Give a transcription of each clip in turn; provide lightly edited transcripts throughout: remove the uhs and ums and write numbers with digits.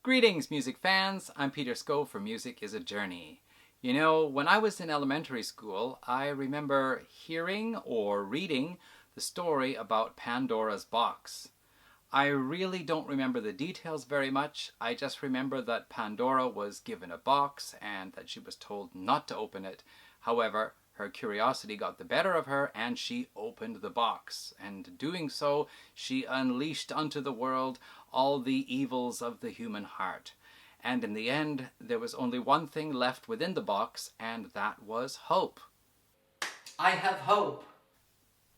Greetings, music fans. I'm Peter Skov for Music is a Journey. You know, when I was in elementary school, I remember hearing or reading the story about Pandora's Box. I really don't remember the details very much. I just remember that Pandora was given a box and that she was told not to open it. However, her curiosity got the better of her and she opened the box. And doing so, she unleashed unto the world all the evils of the human heart. And in the end, there was only one thing left within the box, and that was hope. I have hope.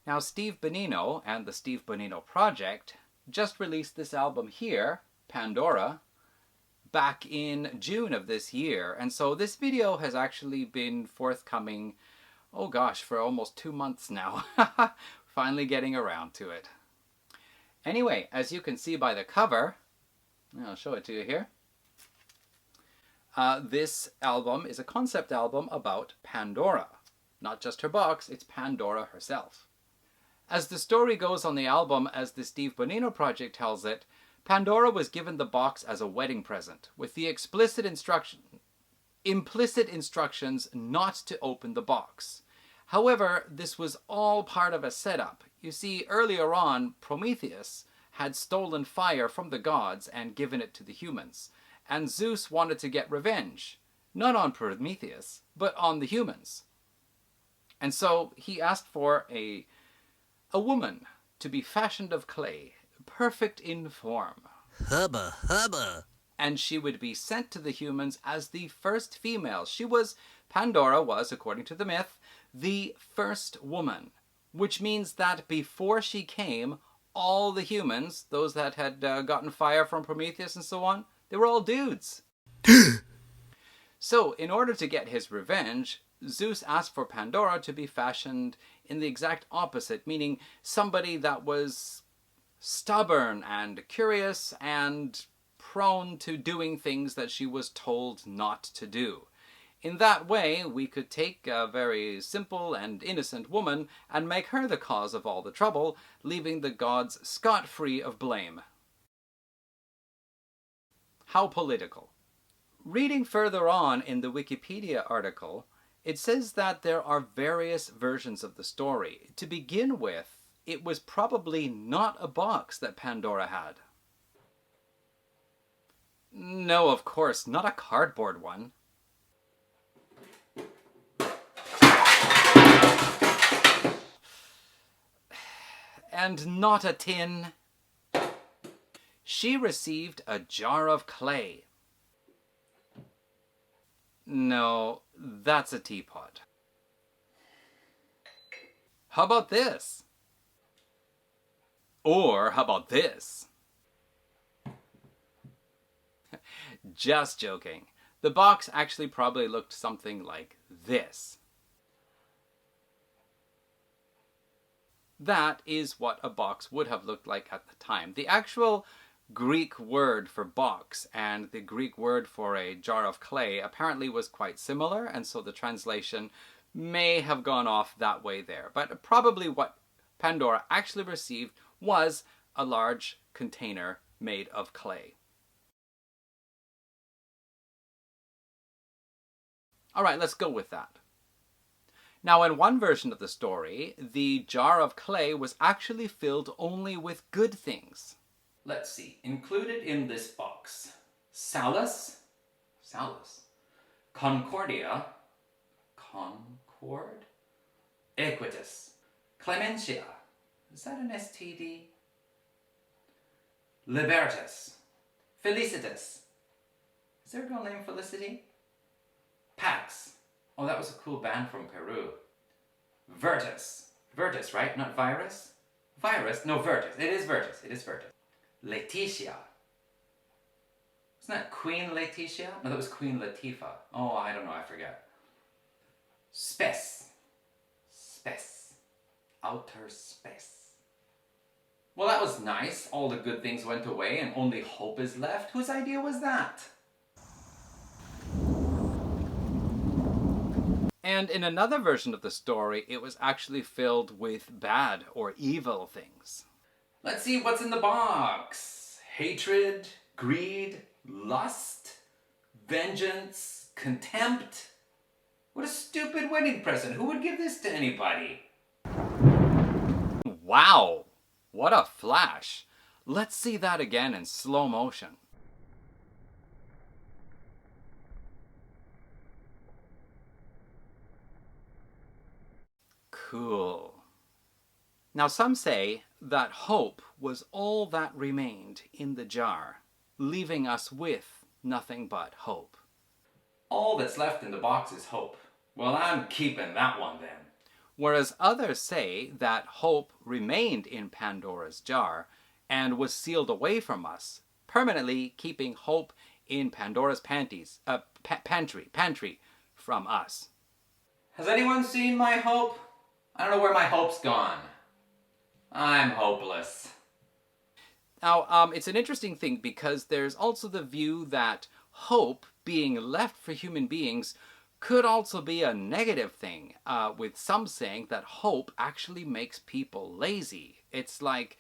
Now, Steve Bonino and the Steve Bonino Project just released this album here, Pandora, back in June of this year. And so this video has actually been forthcoming, oh gosh, for almost 2 months now. Finally getting around to it. Anyway, as you can see by the cover, I'll show it to you here. This album is a concept album about Pandora. Not just her box, it's Pandora herself. As the story goes on the album, as the Steve Bonino Project tells it, Pandora was given the box as a wedding present, with the implicit instructions not to open the box. However, this was all part of a setup. You see, earlier on, Prometheus had stolen fire from the gods and given it to the humans. And Zeus wanted to get revenge, not on Prometheus, but on the humans. And so he asked for a woman to be fashioned of clay, perfect in form. Hubba, hubba. And she would be sent to the humans as the first female. Pandora was, according to the myth, the first woman, which means that before she came, all the humans, those that had gotten fire from Prometheus and so on, they were all dudes. So, in order to get his revenge, Zeus asked for Pandora to be fashioned in the exact opposite, meaning somebody that was stubborn and curious and prone to doing things that she was told not to do. In that way, we could take a very simple and innocent woman and make her the cause of all the trouble, leaving the gods scot-free of blame. How political. Reading further on in the Wikipedia article, it says that there are various versions of the story. To begin with, it was probably not a box that Pandora had. No, of course, not a cardboard one. And not a tin. She received a jar of clay. No, that's a teapot. How about this? Or how about this? Just joking. The box actually probably looked something like this. That is what a box would have looked like at the time. The actual Greek word for box and the Greek word for a jar of clay apparently was quite similar, and so the translation may have gone off that way there. But probably what Pandora actually received was a large container made of clay. All right, let's go with that. Now, in one version of the story, the jar of clay was actually filled only with good things. Let's see. Included in this box, Salus, Concordia, Concord, Equitus, Clementia, is that an STD? Libertas, Felicitas, is there a girl named Felicity? Pax, oh, that was a cool band from Peru. Virtus, right? Not virus? Virus? No, Virtus. It is Virtus. Laetitia. Isn't that Queen Laetitia? No, that was Queen Latifah. Oh, I don't know, I forget. Spes. Outer space. Well, that was nice. All the good things went away and only hope is left. Whose idea was that? And in another version of the story, it was actually filled with bad or evil things. Let's see what's in the box. Hatred, greed, Lust? Vengeance? Contempt? What a stupid wedding present. Who would give this to anybody? Wow! What a flash! Let's see that again in slow motion. Cool. Now some say that hope was all that remained in the jar, leaving us with nothing but hope. All that's left in the box is hope. Well, I'm keeping that one then. Whereas others say that hope remained in Pandora's jar and was sealed away from us, permanently keeping hope in Pandora's pantry from us. Has anyone seen my hope? I don't know where my hope's gone. I'm hopeless. Now, it's an interesting thing because there's also the view that hope being left for human beings could also be a negative thing, with some saying that hope actually makes people lazy. It's like,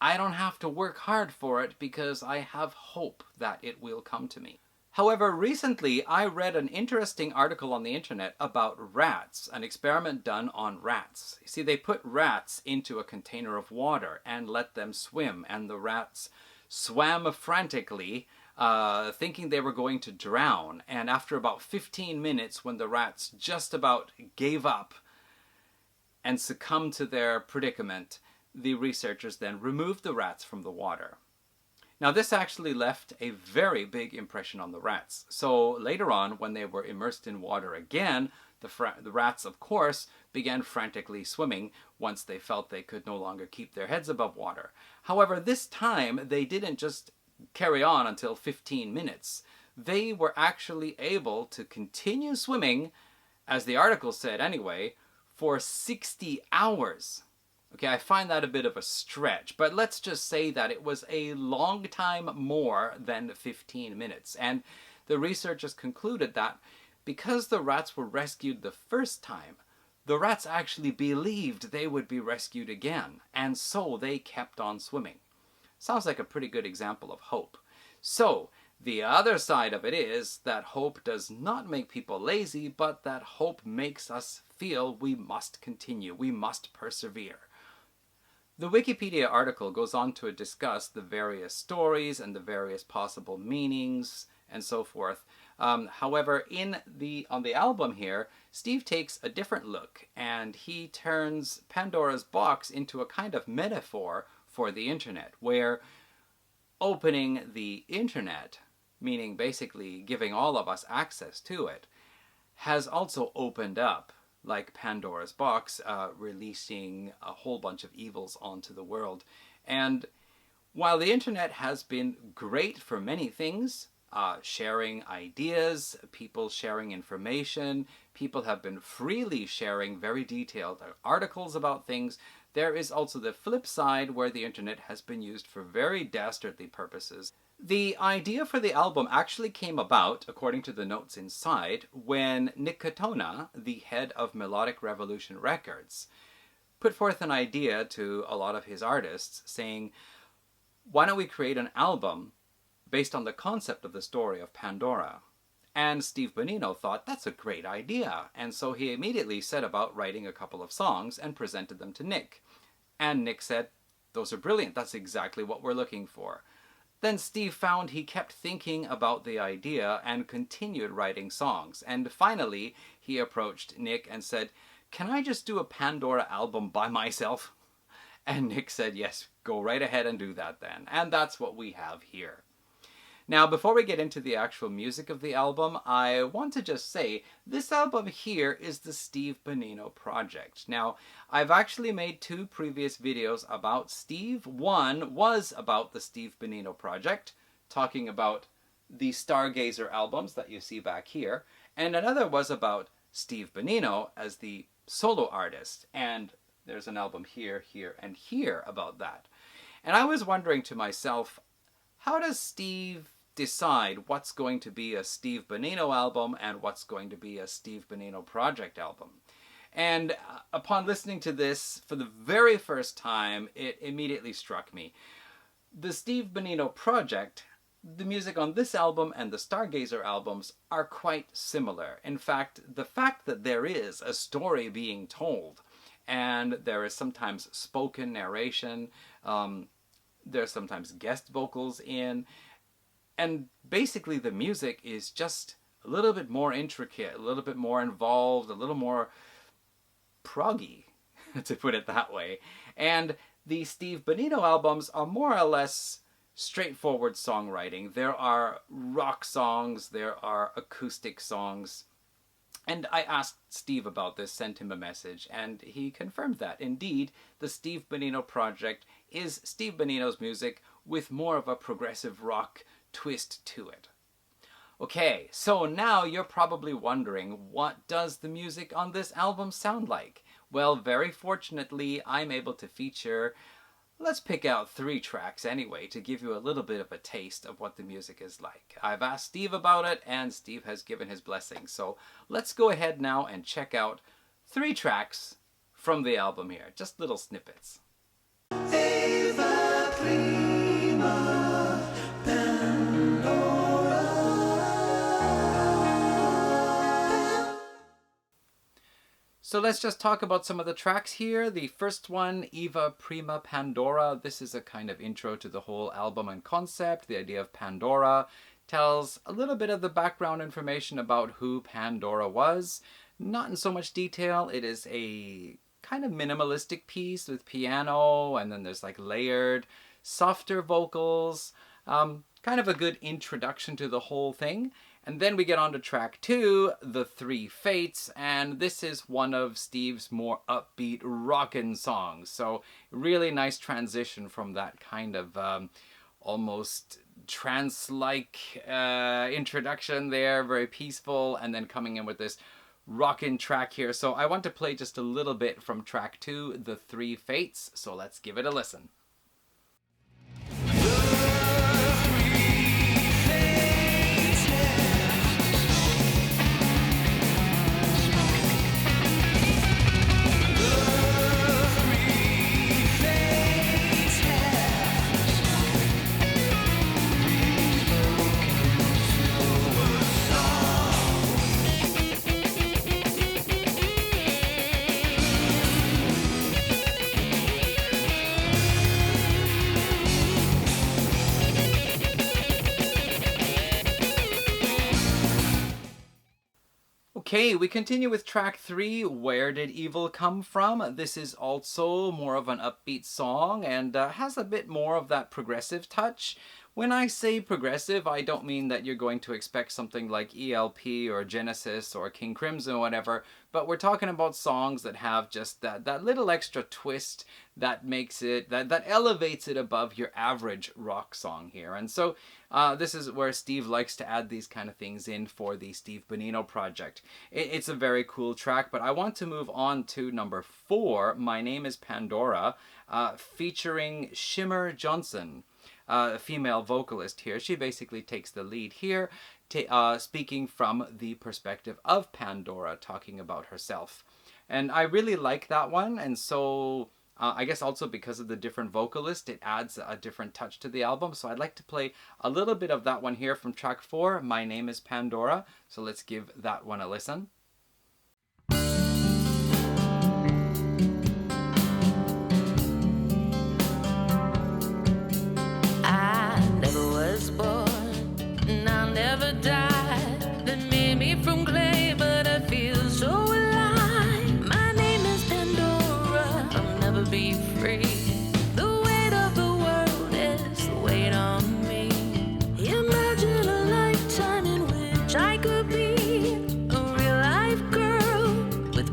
I don't have to work hard for it because I have hope that it will come to me. However, recently I read an interesting article on the internet about rats, an experiment done on rats. You see, they put rats into a container of water and let them swim, and the rats swam frantically, thinking they were going to drown. And after about 15 minutes, when the rats just about gave up and succumbed to their predicament, the researchers then removed the rats from the water. Now, this actually left a very big impression on the rats. So later on, when they were immersed in water again, the rats, of course, began frantically swimming once they felt they could no longer keep their heads above water. However, this time, they didn't just carry on until 15 minutes. They were actually able to continue swimming, as the article said anyway, for 60 hours. Okay, I find that a bit of a stretch, but let's just say that it was a long time more than 15 minutes. And the researchers concluded that because the rats were rescued the first time, the rats actually believed they would be rescued again, and so they kept on swimming. Sounds like a pretty good example of hope. So, the other side of it is that hope does not make people lazy, but that hope makes us feel we must continue, we must persevere. The Wikipedia article goes on to discuss the various stories and the various possible meanings and so forth. However, on the album here, Steve takes a different look, and he turns Pandora's Box into a kind of metaphor for the internet, where opening the internet, meaning basically giving all of us access to it, has also opened up, like Pandora's Box, releasing a whole bunch of evils onto the world. And while the internet has been great for many things, sharing ideas, people sharing information, people have been freely sharing very detailed articles about things, there is also the flip side where the internet has been used for very dastardly purposes. The idea for the album actually came about, according to the notes inside, when Nick Katona, the head of Melodic Revolution Records, put forth an idea to a lot of his artists saying, why don't we create an album based on the concept of the story of Pandora? And Steve Bonino thought, that's a great idea. And so he immediately set about writing a couple of songs and presented them to Nick. And Nick said, those are brilliant, that's exactly what we're looking for. Then Steve found he kept thinking about the idea and continued writing songs. And finally, he approached Nick and said, can I just do a Pandora album by myself? And Nick said, yes, go right ahead and do that then. And that's what we have here. Now, before we get into the actual music of the album, I want to just say, this album here is the Steve Bonino Project. Now, I've actually made 2 previous videos about Steve. One was about the Steve Bonino Project, talking about the Stargazer albums that you see back here, and another was about Steve Bonino as the solo artist, and there's an album here, here, and here about that. And I was wondering to myself, how does Steve decide what's going to be a Steve Bonino album and what's going to be a Steve Bonino Project album? And upon listening to this for the very first time, it immediately struck me. The Steve Bonino Project the music on this album and the Stargazer albums are quite similar. In fact, the fact that there is a story being told, and there is sometimes spoken narration, there's sometimes guest vocals in, and basically the music is just a little bit more intricate, a little bit more involved, a little more proggy, to put it that way. And the Steve Bonino albums are more or less straightforward songwriting. There are rock songs, there are acoustic songs. And I asked Steve about this, sent him a message, and he confirmed that. Indeed, the Steve Bonino Project is Steve Bonino's music with more of a progressive rock twist to it. Okay, so now you're probably wondering, what does the music on this album sound like? Well, very fortunately, I'm able to feature, let's pick out 3 tracks anyway, to give you a little bit of a taste of what the music is like. I've asked Steve about it, and Steve has given his blessing. So let's go ahead now and check out 3 tracks from the album here, just little snippets. Eva Prima, Pandora. So let's just talk about some of the tracks here. The first one, Eva Prima Pandora. This is a kind of intro to the whole album and concept. The idea of Pandora tells a little bit of the background information about who Pandora was. Not in so much detail. It is a kind of minimalistic piece with piano, and then there's like layered, softer vocals. Kind of a good introduction to the whole thing. And then we get on to track 2, The Three Fates, and this is one of Steve's more upbeat rockin' songs. So really nice transition from that kind of almost trance-like introduction there, very peaceful, and then coming in with this rockin' track here. So I want to play just a little bit from track 2, The Three Fates, so let's give it a listen. Okay, we continue with track 3, Where Did Evil Come From? This is also more of an upbeat song and has a bit more of that progressive touch. When I say progressive, I don't mean that you're going to expect something like ELP or Genesis or King Crimson or whatever, but we're talking about songs that have just that little extra twist that makes it, that elevates it above your average rock song here. And so this is where Steve likes to add these kind of things in for the Steve Bonino Project. It's a very cool track, but I want to move on to number 4, My Name is Pandora, featuring Shimmer Johnson. A female vocalist here. She basically takes the lead here, speaking from the perspective of Pandora, talking about herself. And I really like that one, and so I guess also because of the different vocalist, it adds a different touch to the album. So I'd like to play a little bit of that one here from track 4, My Name is Pandora. So let's give that one a listen.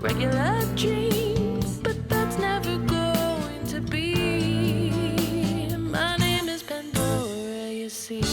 Regular dreams, but that's never going to be. My name is Pandora, you see.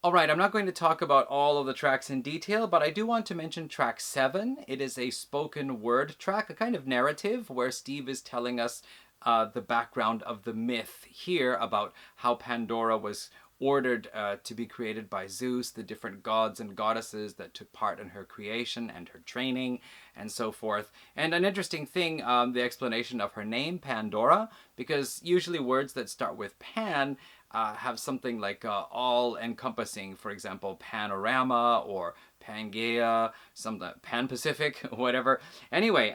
Alright, I'm not going to talk about all of the tracks in detail, but I do want to mention track 7. It is a spoken word track, a kind of narrative where Steve is telling us the background of the myth here about how Pandora was ordered to be created by Zeus, the different gods and goddesses that took part in her creation and her training, and so forth. And an interesting thing, the explanation of her name, Pandora, because usually words that start with pan have something like all-encompassing, for example, panorama or Pangea, something Pan-Pacific, whatever. Anyway,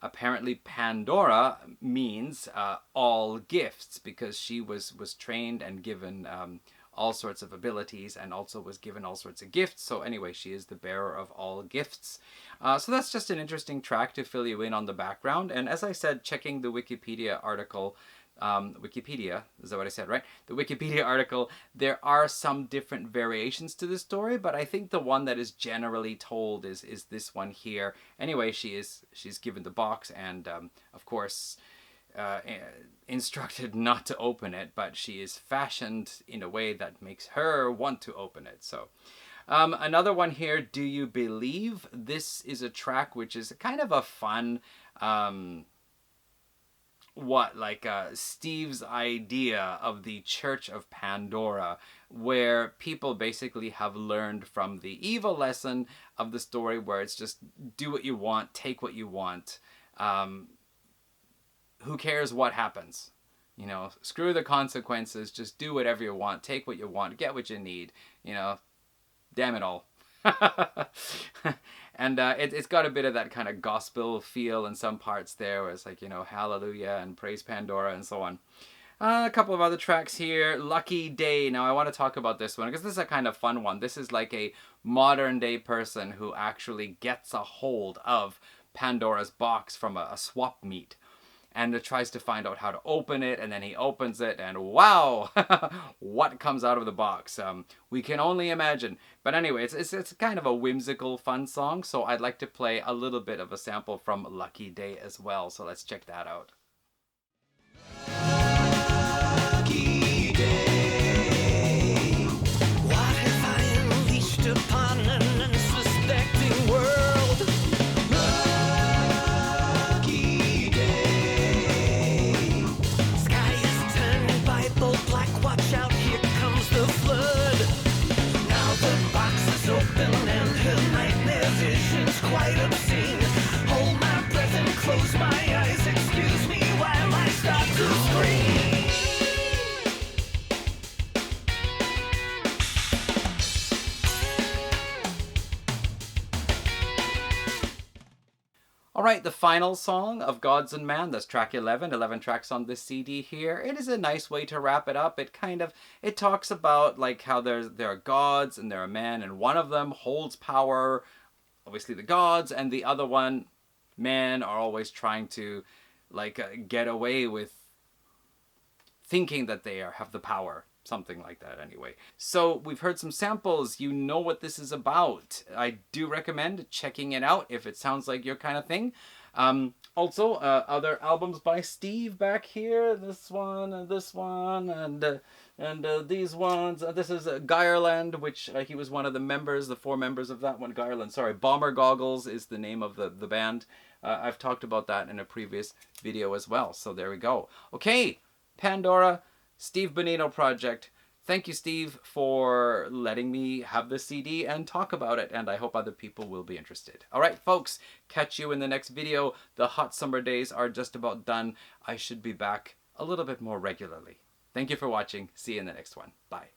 apparently Pandora means all gifts, because she was trained and given all sorts of abilities and also was given all sorts of gifts. So anyway, she is the bearer of all gifts. So that's just an interesting track to fill you in on the background. And as I said, checking the Wikipedia article, Wikipedia, is that what I said, right? The Wikipedia article, there are some different variations to the story, but I think the one that is generally told is this one here. Anyway, she's given the box and, of course, instructed not to open it, but she is fashioned in a way that makes her want to open it. So another one here, Do You Believe? This is a track which is kind of a fun Steve's idea of the Church of Pandora, where people basically have learned from the evil lesson of the story, where it's just do what you want, take what you want. Who cares what happens? You know, screw the consequences, just do whatever you want, take what you want, get what you need, you know, damn it all. And it's got a bit of that kind of gospel feel in some parts there, where it's like, you know, hallelujah and praise Pandora and so on. A couple of other tracks here. Lucky Day. Now I want to talk about this one because this is a kind of fun one. This is like a modern day person who actually gets a hold of Pandora's box from a swap meet, and tries to find out how to open it, and then he opens it, and wow, what comes out of the box? We can only imagine. But anyway, it's kind of a whimsical, fun song, so I'd like to play a little bit of a sample from Lucky Day as well, so let's check that out. Lucky day. What have I unleashed upon an unsuspecting world? Lucky day. Sky is turning Bible black. Watch out, here comes the flood. Now the box is open and her nightmare vision's quite obscene. Hold my breath and close my eyes. Excuse me while I start to scream. Alright, the final song of Gods and Man, that's track 11 tracks on this CD here. It is a nice way to wrap it up. It talks about like how there are gods and there are men, and one of them holds power, obviously the gods, and the other one, men, are always trying to get away with thinking that they have the power. Something like that anyway. So we've heard some samples. You know what this is about. I do recommend checking it out if it sounds like your kind of thing. Also, other albums by Steve back here. This one and this one and these ones. This is Gyreland, which he was one of the members, the 4 members of that one. Gyreland, sorry. Bomber Goggles is the name of the band. I've talked about that in a previous video as well. So there we go. Okay, Pandora, Steve Bonino Project. Thank you, Steve, for letting me have this CD and talk about it, and I hope other people will be interested. All right, folks, catch you in the next video. The hot summer days are just about done. I should be back a little bit more regularly. Thank you for watching. See you in the next one. Bye.